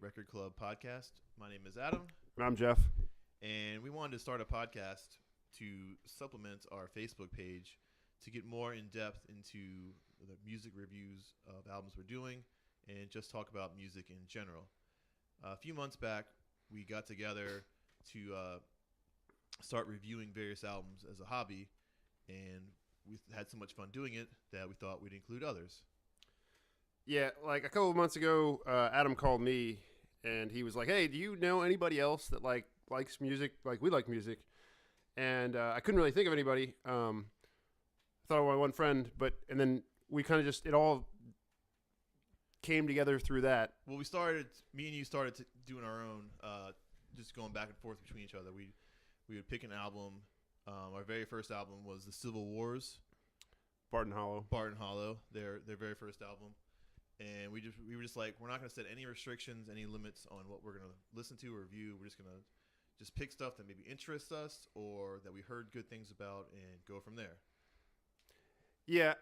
Record Club Podcast. My name is Adam. And I'm Jeff. And we wanted to start a podcast to supplement our Facebook page to get more in depth into the music reviews of albums we're doing and just talk about music in general. A few months back, we got together to start reviewing various albums as a hobby, and we had so much fun doing it that we thought we'd include others. Yeah, like a couple of months ago, Adam called me, and he was like, "Hey, do you know anybody else that likes music like we like music?" And I couldn't really think of anybody. I thought of my one friend, and then we kind of just, it all came together through that. Well, me and you started doing our own, just going back and forth between each other. We would pick an album. Our very first album was The Civil Wars. Barton Hollow, their very first album. And we were just like, we're not going to set any restrictions, any limits on what we're going to listen to or review. We're just going to just pick stuff that maybe interests us or that we heard good things about and go from there. Yeah,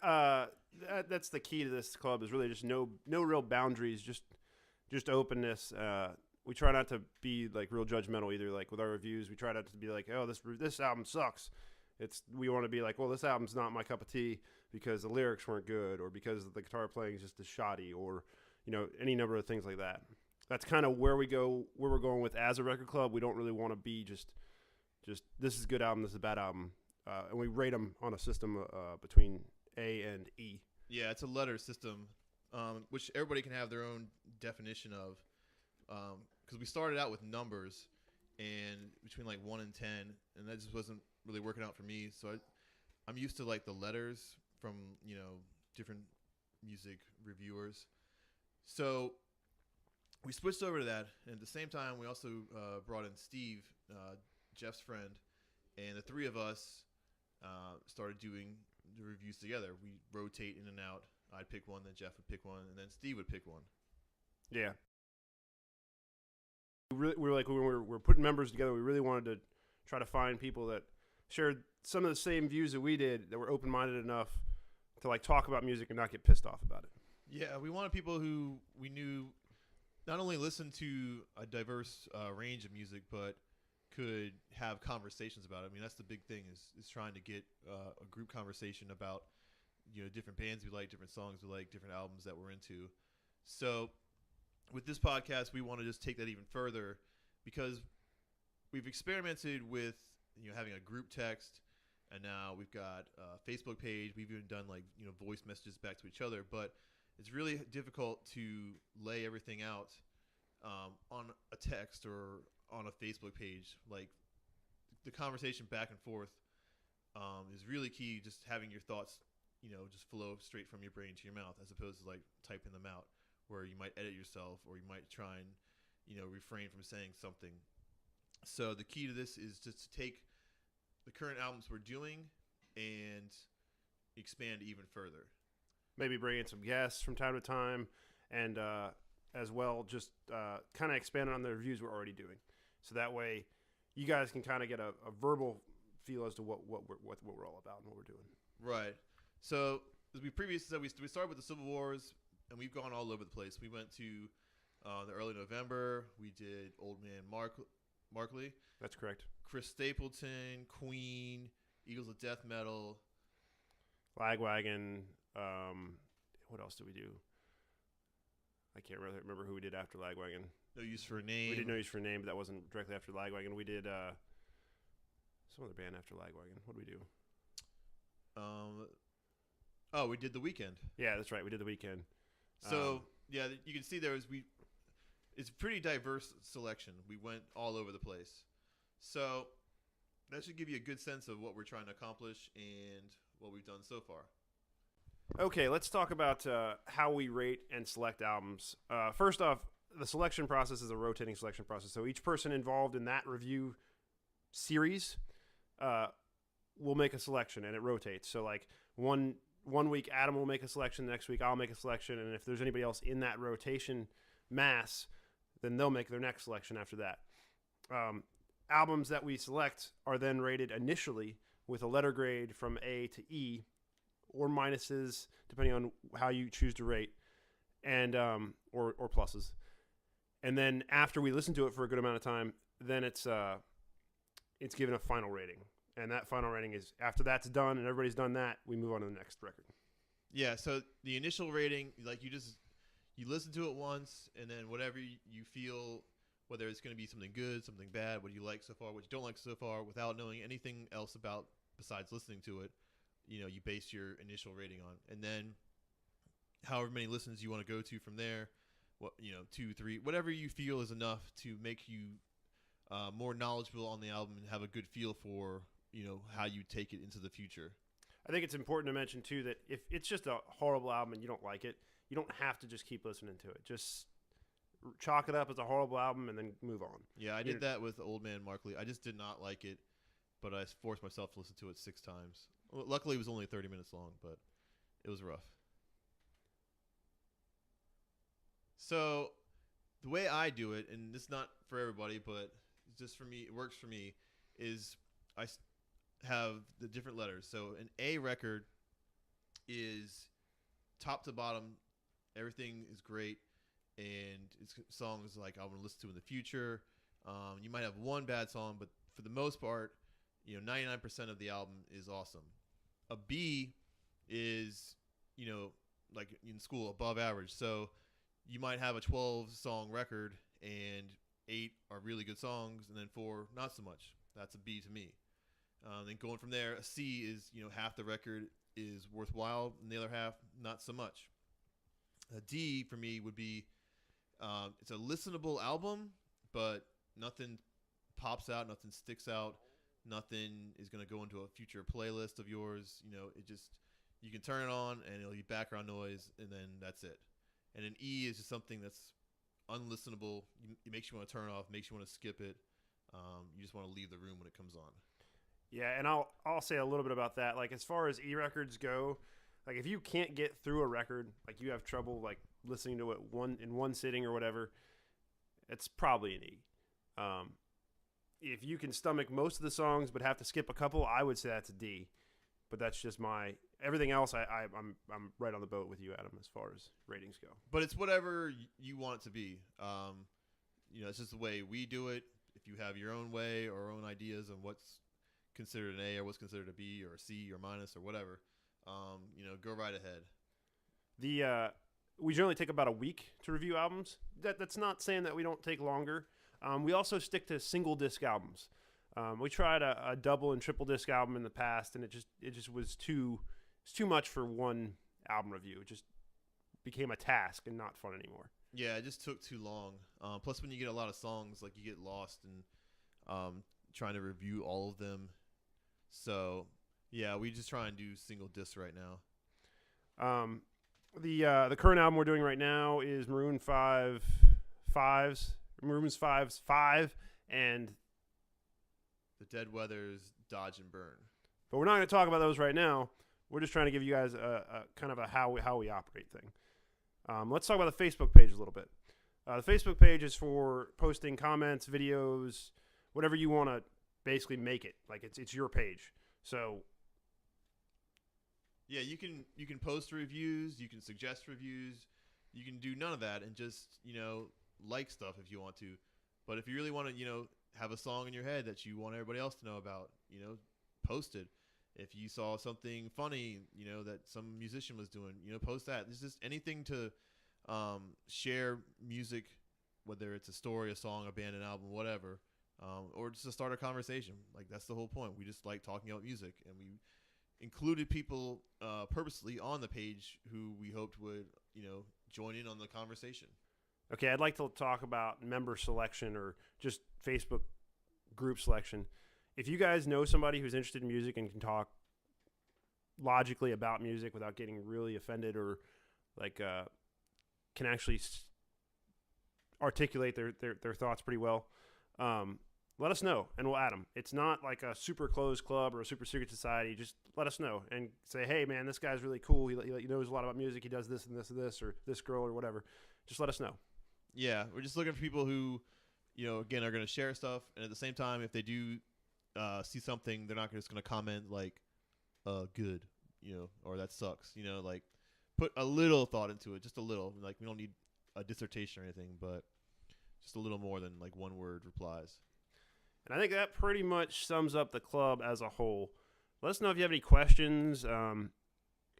that's the key to this club, is really just no real boundaries, just openness. We try not to be like real judgmental either. Like with our reviews, we try not to be like, "Oh, this album sucks." We want to be like, "Well, this album's not my cup of tea because the lyrics weren't good, or because the guitar playing is just as shoddy, or any number of things like that." That's kind of where we're going with as a record club. We don't really want to be just this is a good album, this is a bad album, and we rate them on a system between A and E. Yeah, it's a letter system, which everybody can have their own definition of. Because we started out with numbers, and between like 1 and 10, and that just wasn't really working out for me. So I'm used to like the letters from different music reviewers. So we switched over to that, and at the same time, we also brought in Steve, Jeff's friend, and the three of us started doing the reviews together. We rotate in and out. I'd pick one, then Jeff would pick one, and then Steve would pick one. Yeah. We were like, when we were putting members together, we really wanted to try to find people that shared some of the same views that we did, that were open-minded enough to like talk about music and not get pissed off about it. Yeah, we wanted people who we knew not only listened to a diverse range of music, but could have conversations about it. I mean, that's the big thing is trying to get a group conversation about different bands we like, different songs we like, different albums that we're into. So with this podcast, we want to just take that even further, because we've experimented with having a group text, and now we've got a Facebook page. We've even done voice messages back to each other, but it's really difficult to lay everything out on a text or on a Facebook page. Like the conversation back and forth is really key. Just having your thoughts, just flow straight from your brain to your mouth, as opposed to like typing them out, where you might edit yourself or you might try and refrain from saying something. So the key to this is just to take the current albums we're doing and expand even further. Maybe bring in some guests from time to time, and as well just kind of expand on the reviews we're already doing. So that way you guys can kind of get a verbal feel as to what we're all about and what we're doing. Right. So as we previously said, we started with the Civil Wars, and we've gone all over the place. We went to the early November. We did Old Man Markley. That's correct. Chris Stapleton, Queen, Eagles of Death Metal. Lagwagon. What else did we do? I can't remember who we did after Lagwagon. No Use for a Name. We did No Use for a Name, but that wasn't directly after Lagwagon. We did some other band after Lagwagon. What did we do? We did The Weeknd. Yeah, that's right. We did The Weeknd. So yeah, you can see it's a pretty diverse selection. We went all over the place. So that should give you a good sense of what we're trying to accomplish and what we've done so far. Okay, let's talk about how we rate and select albums. First off, the selection process is a rotating selection process. So each person involved in that review series will make a selection, and it rotates. So like one week Adam will make a selection, the next week I'll make a selection, and if there's anybody else in that rotation mass, then they'll make their next selection after that. Albums that we select are then rated initially with a letter grade from A to E, or minuses, depending on how you choose to rate, and or pluses. And then after we listen to it for a good amount of time, then it's given a final rating. And that final rating is after that's done and everybody's done that, we move on to the next record. Yeah, so the initial rating, like you listen to it once, and then whatever you feel, whether it's going to be something good, something bad, what you like so far, what you don't like so far, without knowing anything else about besides listening to it, you base your initial rating on. And then however many listens you want to go to from there, 2, 3, whatever you feel is enough to make you more knowledgeable on the album and have a good feel for, how you take it into the future. I think it's important to mention, too, that if it's just a horrible album and you don't like it, you don't have to just keep listening to it. Just chalk it up as a horrible album and then move on. Yeah, I did that with Old Man Markley. I just did not like it, but I forced myself to listen to it 6 times. Well, luckily, it was only 30 minutes long, but it was rough. So the way I do it, and it's not for everybody, but just for me, it works for me, is I have the different letters. So an A record is top to bottom, everything is great, and it's songs like I want to listen to in the future. You might have one bad song, but for the most part, 99% of the album is awesome. A B is, like in school, above average. So you might have a 12-song record, and 8 are really good songs, and then 4 not so much. That's a B to me. Then going from there, a C is, half the record is worthwhile, and the other half, not so much. A D for me would be, it's a listenable album, but nothing pops out, nothing sticks out, nothing is going to go into a future playlist of yours. You can turn it on, and it'll be background noise, and then that's it. And an E is just something that's unlistenable. It makes you want to turn it off, makes you want to skip it. You just want to leave the room when it comes on. Yeah, and I'll say a little bit about that. Like, as far as E records go, like if you can't get through a record, like you have trouble like listening to it in one sitting or whatever, it's probably an E. If you can stomach most of the songs but have to skip a couple, I would say that's a D. But that's just everything else. I'm right on the boat with you, Adam, as far as ratings go. But it's whatever you want it to be. It's just the way we do it. If you have your own way or own ideas on what's considered an A or what's considered a B or a C or minus or whatever, go right ahead. We generally take about a week to review albums. That's not saying that we don't take longer. We also stick to single disc albums. We tried a double and triple disc album in the past, and it just was too much for one album review. It just became a task and not fun anymore. Yeah, it just took too long. Plus, when you get a lot of songs, like you get lost in trying to review all of them. So, yeah, we just try and do single discs right now. The current album we're doing right now is Maroon 5's 5, and The Dead Weather's Dodge and Burn. But we're not going to talk about those right now. We're just trying to give you guys a kind of a how we operate thing. Let's talk about the Facebook page a little bit. The Facebook page is for posting comments, videos, whatever you want to basically make it. Like it's your page. So yeah, you can post reviews, you can suggest reviews, you can do none of that and just, like stuff if you want to. But if you really want to, have a song in your head that you want everybody else to know about, post it. If you saw something funny, that some musician was doing, post that. There's just anything to share music, whether it's a story, a song, a band, an album, whatever, or just to start a conversation. Like, that's the whole point. We just like talking about music, and we included people purposely on the page who we hoped would, join in on the conversation. Okay, I'd like to talk about member selection or just Facebook group selection. If you guys know somebody who's interested in music and can talk logically about music without getting really offended or can actually articulate their thoughts pretty well, let us know and we'll add them. It's not like a super closed club or a super secret society. Just let us know and say, hey, man, this guy's really cool. He knows a lot about music. He does this and this and this, or this girl or whatever. Just let us know. Yeah, we're just looking for people who, again, are going to share stuff. And at the same time, if they do see something, they're not just going to comment like, good, or that sucks. Like, put a little thought into it, just a little. Like, we don't need a dissertation or anything, but just a little more than like one word replies. And I think that pretty much sums up the club as a whole. Let us know if you have any questions.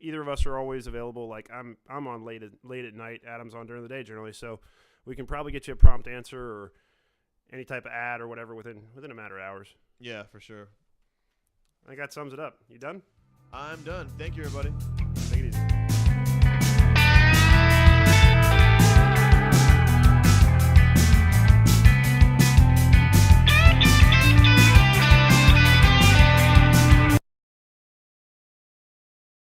Either of us are always available. Like I'm on late at night. Adam's on during the day generally, so we can probably get you a prompt answer or any type of ad or whatever within a matter of hours. Yeah, for sure. I think that sums it up. You done? I'm done. Thank you, everybody.